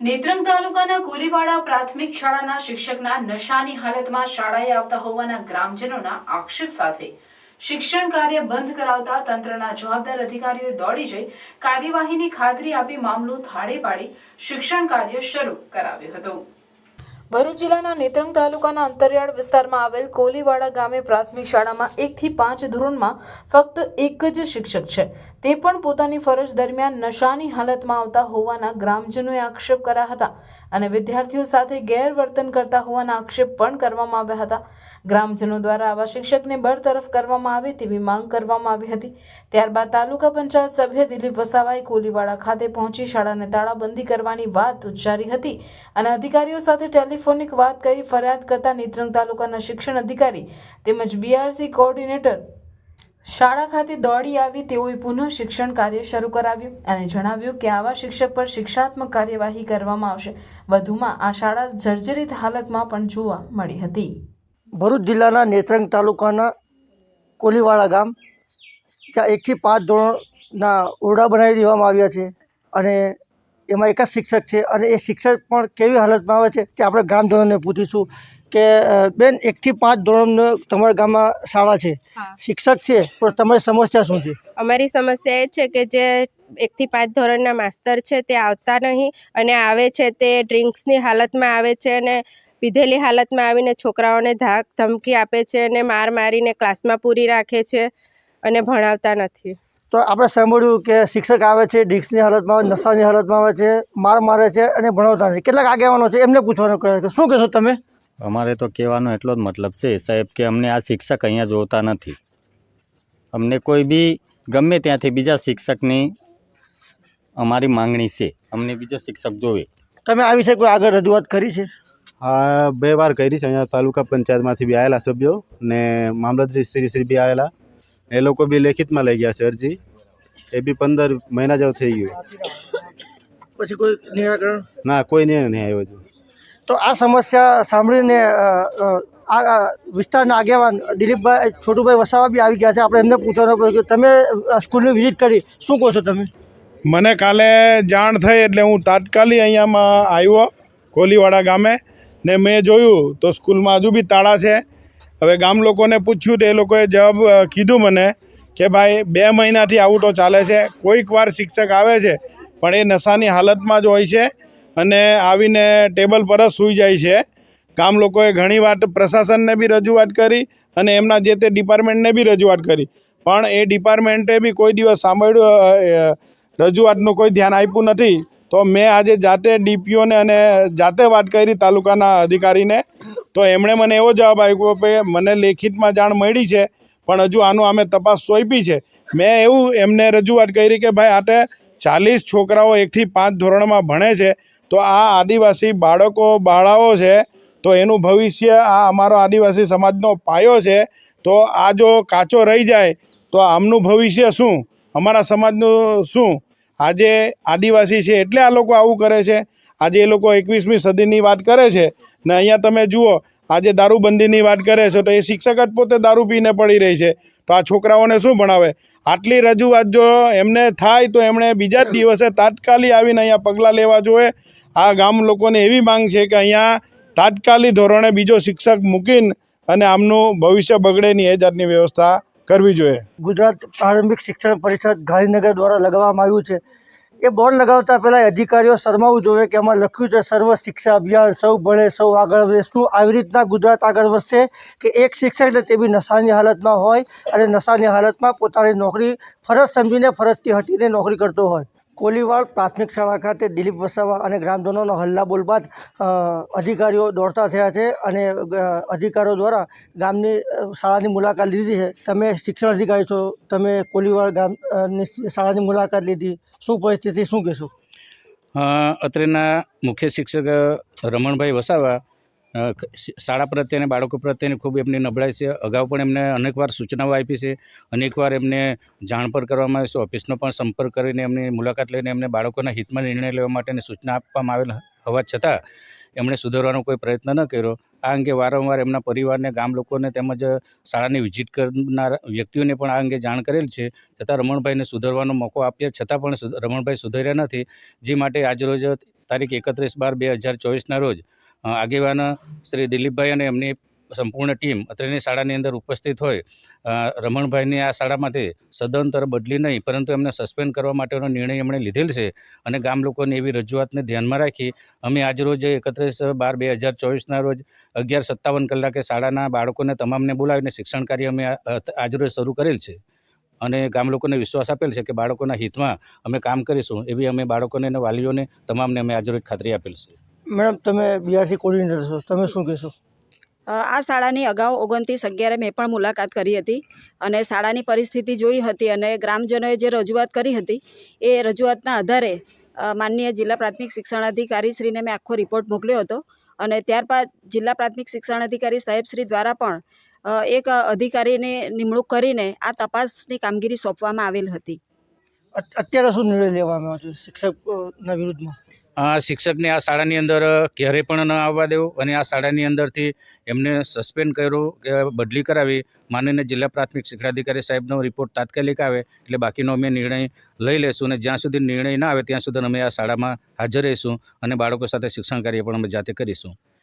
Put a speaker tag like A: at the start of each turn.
A: નેત્રંગ તાલુકાના કોલીવાડા પ્રાથમિક શાળાના શિક્ષકના નશાની હાલતમાં શાળાએ આવતા હોવાના ગ્રામજનોના આક્ષેપ સાથે શિક્ષણ કાર્ય બંધ કરાવતા તંત્રના જવાબદાર અધિકારીઓએ દોડી જઈ કાર્યવાહીની ખાતરી આપી મામલો થાળે પાડી શિક્ષણ કાર્ય શરૂ કરાવ્યું હતું। ભરૂચ જિલ્લાના નેત્રંગ તાલુકાના અંતરિયાળ વિસ્તારમાં આવેલ કોલીવાડા ગામે પ્રાથમિક શાળામાં 1 થી 5 ધોરણમાં ફક્ત એક જ શિક્ષક છે, તે પણ પોતાની ફરજ દરમિયાન નશાની હાલતમાં આવતા હોવાના ગ્રામજનોએ આક્ષેપ કર્યા હતા અને વિદ્યાર્થીઓ સાથે ગેરવર્તન કરતા હોવાના આક્ષેપ પણ કરવામાં આવ્યા હતા। ગ્રામજનો દ્વારા આવા શિક્ષકને બરતરફ કરવામાં આવે તેવી માંગ કરવામાં આવી હતી। ત્યારબાદ તાલુકા પંચાયત સભ્ય દિલીપ વસાવાએ કોલીવાડા ખાતે પહોંચી શાળાને તાળાબંધી કરવાની વાત ઉચ્ચારી હતી અને અધિકારીઓ સાથે ટેલિફોનિક વાત કરી ફરિયાદ કરતા નેત્રંગ તાલુકાના શિક્ષણ અધિકારી તેમજ બીઆરસી કોઓર્ડિનેટર શાળા ખાતે દોડી આવી તેઓએ પુનઃ શિક્ષણ કાર્ય શરૂ કરાવ્યું અને જણાવ્યું કે આવા શિક્ષક પર શિક્ષાત્મક કાર્યવાહી કરવામાં આવશે। વધુમાં આ શાળા જર્જરિત હાલતમાં પણ જોવા મળી હતી।
B: ભરૂચ જિલ્લાના નેત્રંગ તાલુકાના કોલીવાડા ગામ જ્યાં 1 થી 5 ધોરણના ઓરડા બનાવી દેવામાં આવ્યા છે અને એમાં એક જ શિક્ષક છે અને એ શિક્ષક પણ કેવી હાલતમાં આવે છે તે આપણે ગ્રામજનોને પૂછીશું કે બેન 1 થી 5 ધોરણનો તમારા ગામમાં શાળા છે, શિક્ષક છે, પણ તમારી સમસ્યા શું છે?
C: અમારી સમસ્યા એ છે કે જે 1 થી 5 ધોરણના માસ્તર છે તે આવતા નહીં અને આવે છે તે ડ્રિંક્સની હાલતમાં આવે છે અને પીધેલી હાલતમાં આવીને છોકરાઓને ધાક ધમકી આપે છે અને માર મારીને ક્લાસમાં પૂરી રાખે છે અને ભણાવતા નથી।
B: તો આપણે સાંભળ્યું કે શિક્ષક આવે છે, ડ્રિંક્સની હાલતમાં આવે, નશાની હાલતમાં આવે છે, માર મારે છે અને ભણાવતા નથી। કેટલાક આગેવાનો છે એમને પૂછવાનું કહે છે, શું કહેશો તમે?
D: અમારે તો કહેવાનો એટલો જ મતલબ છે સાહેબ કે અમને આ શિક્ષક અહીંયા જોતા નથી। અમને કોઈ બી ગમે ત્યાંથી બીજા શિક્ષકની અમારી માંગણી છે, અમને બીજો શિક્ષક જોવે।
B: તમે આ વિશે કોઈ આગળ રજૂઆત કરી છે?
E: હા, 2 વાર કરી છે। અહીંયા તાલુકા પંચાયતમાંથી બી આવેલા સભ્યો ને મામલતદાર શ્રી બી આવેલા, એ લોકો બી લેખિતમાં લઈ ગયા છે અરજી, એ બી 15 મહિના જેવું થઈ ગયું,
B: પછી કોઈ નિરાકરણ?
E: ના, કોઈ નિર્ણય નહીં આવ્યો હજુ।
B: તો આ સમસ્યા સાંભળીને આ વિસ્તારના આગેવાન દિલીપભાઈ છોટુભાઈ વસાવા બી આવી ગયા છે। આપણે એમને પૂછવાનું પડ્યું કે તમે સ્કૂલની વિઝિટ કરી, શું કહો છો તમે?
F: મને કાલે જાણ થઈ એટલે હું તાત્કાલિક અહીંયામાં આવ્યો કોલીવાડા ગામે ને મેં જોયું તો સ્કૂલમાં હજુ બી તાળા છે। હવે ગામ લોકોને પૂછ્યું તો એ લોકોએ જવાબ કીધું મને કે ભાઈ 2 મહિનાથી આવું તો ચાલે છે, કોઈક વાર શિક્ષક આવે છે પણ એ નશાની હાલતમાં જ હોય છે અને આવીને ટેબલ પર જ સૂઈ જાય છે। ગામ લોકોએ ઘણી વાત પ્રશાસનને બી રજૂઆત કરી અને એમના જે તે ડિપાર્ટમેન્ટને બી રજૂઆત કરી, પણ એ ડિપાર્ટમેન્ટે બી કોઈ દિવસ સાંભળ્યું, રજૂઆતનું કોઈ ધ્યાન આપ્યું નથી। તો મેં આજે જાતે ડીપીઓને અને જાતે વાત કરી તાલુકાના અધિકારીને, તો એમણે મને એવો જવાબ આપ્યો કે મને લેખિતમાં જાણ મળી છે પણ હજુ આનું અમે તપાસ સોંપી છે। મેં એવું એમને રજૂઆત કરી કે ભાઈ આટે 40 છોકરાઓ 1 થી 5 ધોરણમાં ભણે છે, તો આ આદિવાસી બાળાઓ છે, તો એનું ભવિષ્ય આ અમારો આદિવાસી સમાજનો પાયો છે, તો આ જો કાચો રહી જાય તો આમનું ભવિષ્ય શું, અમારા સમાજનું શું? આજે આદિવાસી છે એટલે આ લોકો આવું કરે છે। આજે એ લોકો 21મી સદીની વાત કરે છે ને અહીંયા તમે જુઓ આજે દારૂબંધીની વાત કરે છે, તો એ શિક્ષક જ પોતે દારૂ પીને પડી રહી છે, તો આ છોકરાઓને શું ભણાવે? આટલી રજૂઆત જો એમને થાય તો એમણે બીજા જ દિવસે તાત્કાલિક આવીને અહીંયા પગલાં લેવા જોઈએ। આ ગામ લોકોને એવી માંગ છે કે અહીંયા તાત્કાલિક ધોરણે બીજો શિક્ષક મૂકીને અને આમનું ભવિષ્ય બગડે નહીં એ જાતની વ્યવસ્થા કરવી જોઈએ।
B: ગુજરાત પ્રારંભિક શિક્ષણ પરિષદ ગાંધીનગર દ્વારા લગાવવામાં આવ્યું છે, એ બોર્ડ લગાવતા પહેલાં અધિકારીઓ શરમાવવું જોઈએ કે એમાં લખ્યું છે સર્વ શિક્ષા અભિયાન, સૌ ભણે સૌ આગળ વધે। શું આવી રીતના ગુજરાત આગળ વધશે કે એક શિક્ષક ને તે બી નશાની હાલતમાં હોય અને નશાની હાલતમાં પોતાની નોકરી ફરજ સમજીને ફરજથી હટીને નોકરી કરતો હોય? કોલીવાડ પ્રાથમિક શાળા ખાતે દિલીપ વસાવા અને ગ્રામજનોનો હલ્લાબોલ બાદ અધિકારીઓ દોડતા થયા છે અને અધિકારીઓ દ્વારા ગામની શાળાની મુલાકાત લીધી છે। તમે શિક્ષણ અધિકારી છો, તમે કોલીવાડ ગામની શાળાની મુલાકાત લીધી, શું પરિસ્થિતિ, શું કહેશો?
G: અત્રેના મુખ્ય શિક્ષક રમણભાઈ વસાવા શાળા પ્રત્યે અને બાળકો પ્રત્યેની ખૂબ એમની નબળાઈ છે। અગાઉ પણ એમને અનેકવાર સૂચનાઓ આપી છે, અનેકવાર એમને જાણ પર કરવામાં આવી છે, ઓફિસનો પણ સંપર્ક કરીને એમની મુલાકાત લઈને એમને બાળકોના હિતમાં નિર્ણય લેવા માટેની સૂચના આપવામાં આવેલ હોવા છતાં એમણે સુધારવાનો કોઈ પ્રયત્ન ન કર્યો. આ અંગે વારંવાર એમના પરિવારને, ગામ લોકોને તેમજ શાળાની વિઝિટ કરનાર વ્યક્તિઓને પણ આ અંગે જાણ કરેલ છે, છતાં રમણભાઈને સુધારવાનો મોકો આપ્યા છતાં પણ રમણભાઈ સુધર્યા નથી. જે માટે આજરોજ તારીખ 31/12/2024ના રોજ આગેવાન શ્રી દિલીપભાઈ અને એમની સંપૂર્ણ ટીમ અત્રેની શાળાની અંદર ઉપસ્થિત હોય રમણભાઈની આ શાળામાંથી સદંતર બદલી નહીં પરંતુ એમને સસ્પેન્ડ કરવા માટેનો નિર્ણય એમણે લીધેલ છે. અને ગામ લોકોની એવી રજૂઆતને ધ્યાનમાં રાખી અમે આજરોજ 31/12/2024ના રોજ 11:57 કલાકે શાળાના બાળકોને તમામને બોલાવીને શિક્ષણ કાર્ય અમે આજરોજ શરૂ કરેલ છે. અને ગામ લોકોને વિશ્વાસ આપેલ છે કે બાળકોના હિતમાં અમે કામ કરીશું એવી અમે બાળકોને અને વાલીઓને તમામને અમે આજરોજ ખાતરી આપેલ છે.
B: મેડમ, તમે બીઆરસી કોર્ડિનેટર છો, તમે શું કહેશો?
H: આ શાળાની અગાઉ 29/11 મેં પણ મુલાકાત કરી હતી અને શાળાની પરિસ્થિતિ જોઈ હતી અને ગ્રામજનોએ જે રજૂઆત કરી હતી એ રજૂઆતના આધારે માનનીય જિલ્લા પ્રાથમિક શિક્ષણાધિકારીશ્રીને મેં આખો રિપોર્ટ મોકલ્યો હતો. અને ત્યારબાદ જિલ્લા પ્રાથમિક શિક્ષણાધિકારી સાહેબશ્રી દ્વારા પણ એક અધિકારીની નિમણૂક કરીને આ તપાસની કામગીરી સોંપવામાં આવેલ હતી.
B: અત્યારે શું નિર્ણય લેવામાં આવ્યો છે શિક્ષકના વિરુદ્ધમાં?
G: શિક્ષકને આ શાળાની અંદર ક્યારેય પણ ન આવવા દેવું અને આ શાળાની અંદરથી એમને સસ્પેન્ડ કર્યું કે બદલી કરાવી માનનીય જિલ્લા પ્રાથમિક શિક્ષણાધિકારી સાહેબનો રિપોર્ટ તાત્કાલિક આવે એટલે બાકીનો અમે નિર્ણય લઈ લઈશું. અને જ્યાં સુધી નિર્ણય ના આવે ત્યાં સુધી અમે આ શાળામાં હાજર રહીશું અને બાળકો સાથે શિક્ષણ કાર્ય પણ અમે જાતે કરીશું.